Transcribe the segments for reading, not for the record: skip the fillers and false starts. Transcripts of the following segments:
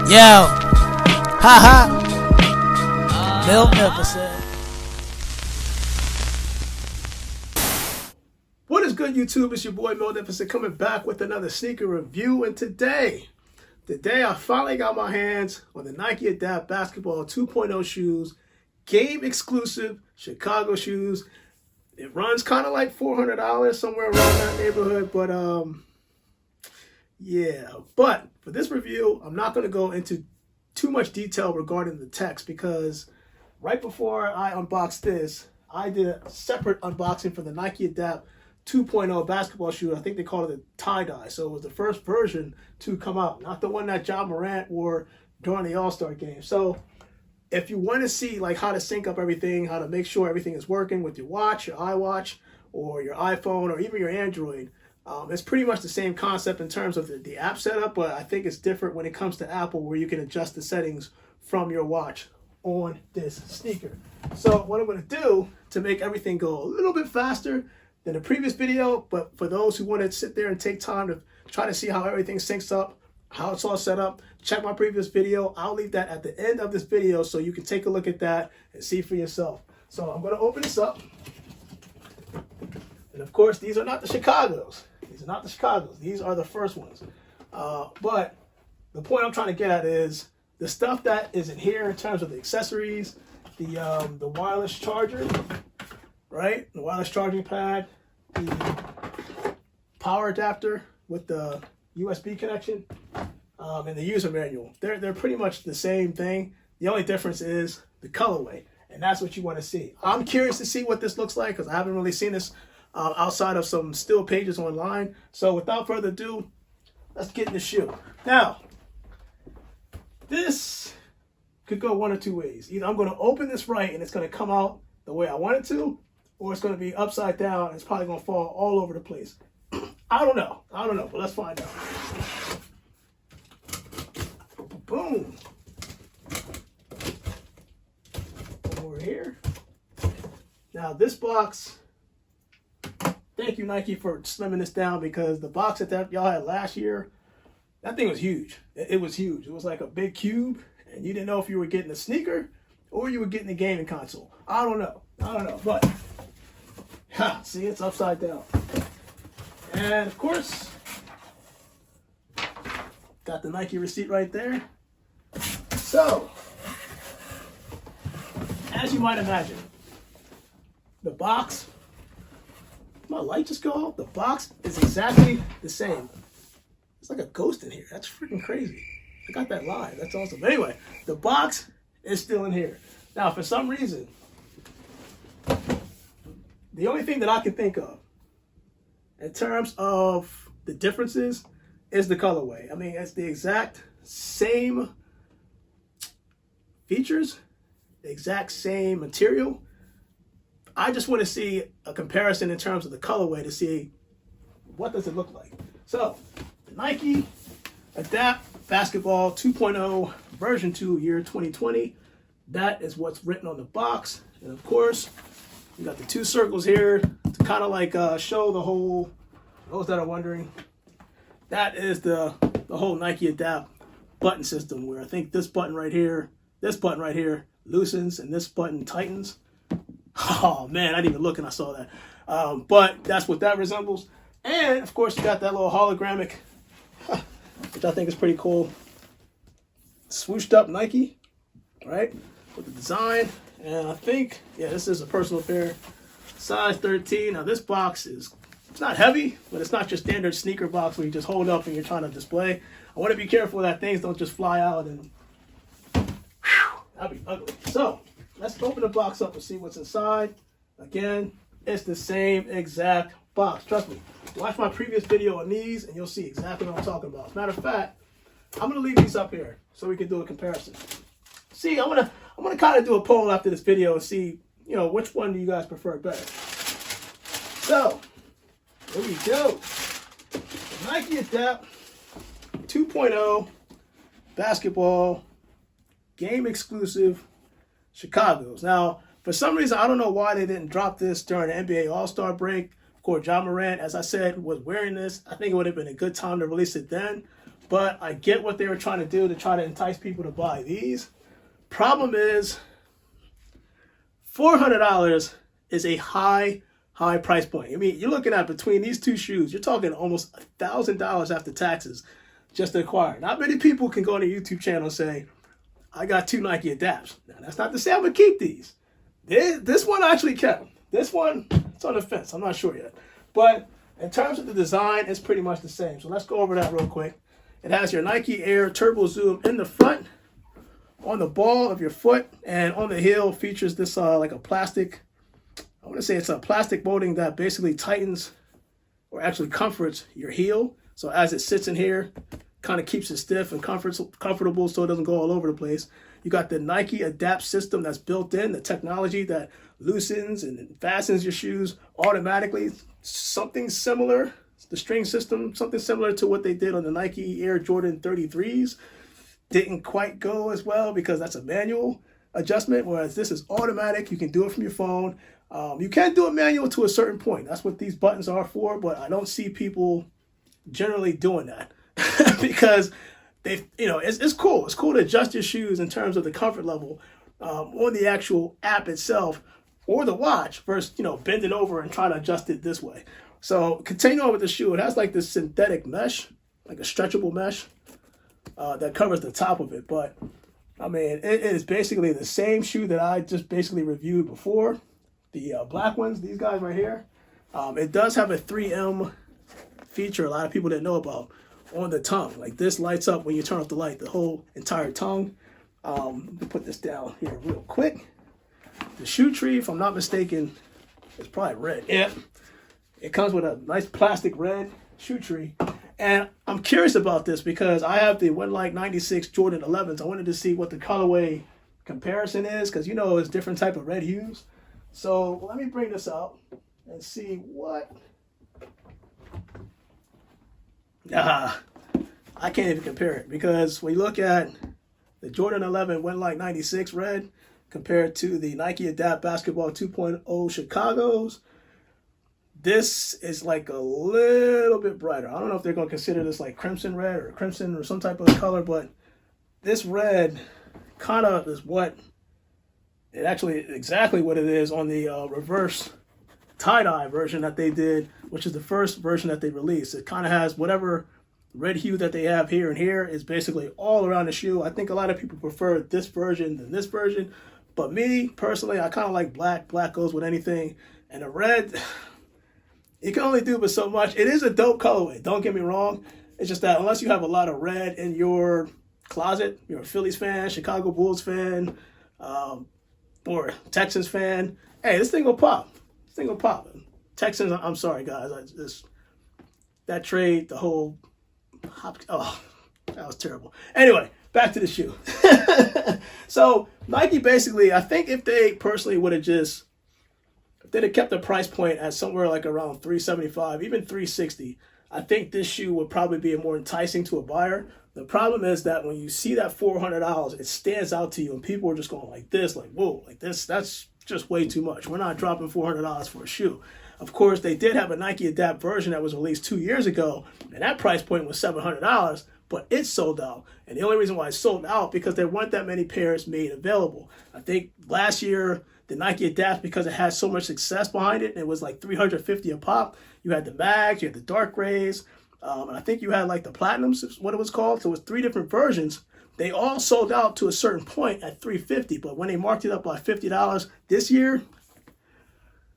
Yo, haha, Milk-nificent. What is good, YouTube? It's your boy Milk-nificent coming back with another sneaker review. And today I finally got my hands on the Nike Adapt Basketball 2.0 shoes, game exclusive Chicago shoes. It runs kind of like $400, somewhere around that neighborhood, but yeah. But for this review, I'm not going to go into too much detail regarding the text, because right before I unboxed this, I did a separate unboxing for the Nike Adapt 2.0 basketball shoe. I think they called it a tie-dye. So it was the first version to come out, not the one that Ja Morant wore during the All-Star game. So if you want to see like how to sync up everything, how to make sure everything is working with your watch, your iWatch, or your iPhone, or even your Android, it's pretty much the same concept in terms of the app setup, but I think it's different when it comes to Apple, where you can adjust the settings from your watch on this sneaker. So what I'm going to do to make everything go a little bit faster than the previous video, but for those who want to sit there and take time to try to see how everything syncs up, how it's all set up, check my previous video. I'll leave that at the end of this video so you can take a look at that and see for yourself. So I'm going to open this up. And of course, these are not the Chicagos. These are not the Chicagos. These are the first ones. But the point I'm trying to get at is the stuff that is in here in terms of the accessories, the wireless charger, right? The wireless charging pad, the power adapter with the USB connection, and the user manual. They're pretty much the same thing. The only difference is the colorway, and that's what you want to see. I'm curious to see what this looks like, because I haven't really seen this outside of some still pages online. So without further ado, let's get in the shoe. Now, this could go one of two ways. Either I'm going to open this right and it's going to come out the way I want it to, or it's going to be upside down and it's probably going to fall all over the place. I don't know, but let's find out. Boom. Over here. Now this box, thank you Nike for slimming this down, because the box that y'all had last year, that thing was huge. It was huge. It was like a big cube, and you didn't know if you were getting a sneaker or you were getting a gaming console. I don't know, but see, it's upside down. And of course, got the Nike receipt right there. So, as you might imagine, the box, my light just go out? The box is exactly the same. It's like a ghost in here. That's freaking crazy. I got that live. That's awesome. But anyway, the box is still in here. Now, for some reason, the only thing that I can think of in terms of the differences is the colorway. I mean, it's the exact same features, the exact same material. I just want to see a comparison in terms of the colorway to see what does it look like. So, the Nike Adapt Basketball 2.0 version 2 year 2020. That is what's written on the box. And of course, you got the two circles here to kind of like show the whole, those that are wondering, that is the whole Nike Adapt button system, where I think this button right here loosens and this button tightens. Oh man, I didn't even look and I saw that. But that's what that resembles. And of course, you got that little hologramic, which I think is pretty cool, swooshed up Nike, right? With the design. And I think, yeah, this is a personal pair, size 13. Now this box is, it's not heavy, but it's not your standard sneaker box where you just hold up and you're trying to display. I want to be careful that things don't just fly out and whew, that'd be ugly. So let's open the box up and see what's inside. Again, it's the same exact box. Trust me. Watch my previous video on these and you'll see exactly what I'm talking about. As a matter of fact, I'm gonna leave these up here so we can do a comparison. See, I'm gonna kind of do a poll after this video and see, you know, which one do you guys prefer better. So here we go. The Nike Adapt 2.0 basketball game exclusive Chicagos. Now, for some reason, I don't know why they didn't drop this during the NBA All-Star break. Of course, Ja Morant, as I said, was wearing this. I think it would have been a good time to release it then. but I get what they were trying to do to try to entice people to buy these. Problem is, $400 is a high price point. I mean, you're looking at between these two shoes, you're talking almost $1,000 after taxes just to acquire. Not many people can go on a YouTube channel and say, I got 2 Nike Adapts. Now, that's not to say I'm going to keep these. This one I actually kept. This one, it's on the fence. I'm not sure yet. But in terms of the design, it's pretty much the same. So let's go over that real quick. It has your Nike Air Turbo Zoom in the front, on the ball of your foot, and on the heel features this like a plastic, I want to say it's a plastic molding that basically tightens or actually comforts your heel. So as it sits in here, kind of keeps it stiff and comfortable so it doesn't go all over the place. You got the Nike Adapt system that's built in, the technology that loosens and fastens your shoes automatically. Something similar, the string system, something similar to what they did on the Nike Air Jordan 33s. Didn't quite go as well because that's a manual adjustment, whereas this is automatic. You can do it from your phone. You can do it manual to a certain point. That's what these buttons are for, but I don't see people generally doing that because it's cool. It's cool to adjust your shoes in terms of the comfort level on the actual app itself or the watch versus, bending over and trying to adjust it this way. So continue on with the shoe. It has like this synthetic mesh, like a stretchable mesh that covers the top of it. But I mean, it is basically the same shoe that I just basically reviewed before. The black ones, these guys right here. It does have a 3M feature a lot of people didn't know about on the tongue. Like this lights up when you turn off the light, the whole entire tongue. Let me put this down here real quick. The shoe tree, if I'm not mistaken, is probably red. Yeah. It comes with a nice plastic red shoe tree. And I'm curious about this because I have the Windlike 96 Jordan 11s. I wanted to see what the colorway comparison is because, it's different type of red hues. So let me bring this out and see what... I can't even compare it because when you look at the Jordan 11 Windlike 96 red compared to the Nike Adapt Basketball 2.0 Chicago's, this is like a little bit brighter. I don't know if they're going to consider this like crimson red or crimson or some type of color, but this red kind of is what it actually exactly what it is on the reverse tie-dye version that they did, which is the first version that they released. It kind of has whatever red hue that they have here and here is basically all around the shoe. I think a lot of people prefer this version than this version, but me personally, I kind of like black. Black goes with anything, and the red, you can only do but so much. It is a dope colorway, don't get me wrong. It's just that unless you have a lot of red in your closet, you're a Phillies fan, Chicago Bulls fan, or Texans fan, hey, this thing will pop. This thing will pop. Texans, I'm sorry, guys. That trade, the whole, that was terrible. Anyway, back to the shoe. So Nike basically, I think if they personally would have just, if they'd have kept the price point at somewhere like around $375, even $360, I think this shoe would probably be more enticing to a buyer. The problem is that when you see that $400, it stands out to you and people are just going like this, like, whoa, like this, that's just way too much. We're not dropping $400 for a shoe. Of course, they did have a Nike Adapt version that was released 2 years ago, and that price point was $700, but it sold out. And the only reason why it sold out because there weren't that many pairs made available. I think last year, the Nike Adapt, because it had so much success behind it, it was like $350 a pop. You had the mags, you had the dark grays, and I think you had like the platinums, is what it was called. So it was 3 different versions. They all sold out to a certain point at $350, but when they marked it up by $50 this year,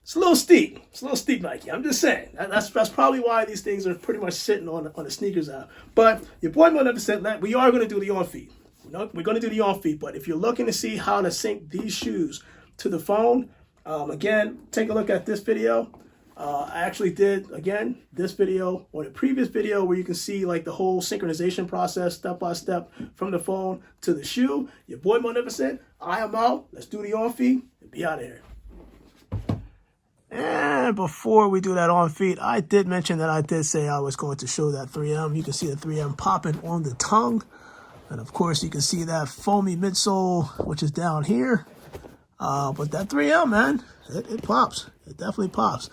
it's a little steep. It's a little steep, Nike. I'm just saying. That's probably why these things are pretty much sitting on the sneakers app. But your boy Mo said that we are going to do the on-feet. We're going to do the on-feet, but if you're looking to see how to sync these shoes to the phone, again, take a look at this video. I actually did, again, this video or the previous video where you can see like the whole synchronization process step by step from the phone to the shoe. Your boy Mo I am out. Let's do the on-feet and be out of here. And before we do that on feet, I did mention that I did say I was going to show that 3M. You can see the 3M popping on the tongue. And of course, you can see that foamy midsole, which is down here. But that 3M, man, it pops. It definitely pops.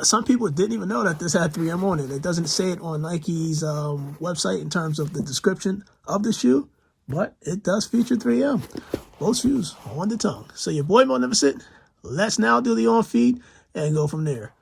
some people didn't even know that this had 3M on it. It doesn't say it on Nike's website in terms of the description of the shoe, but it does feature 3M. Both shoes on the tongue. So your boy Magnificent, let's now do the on feed and go from there.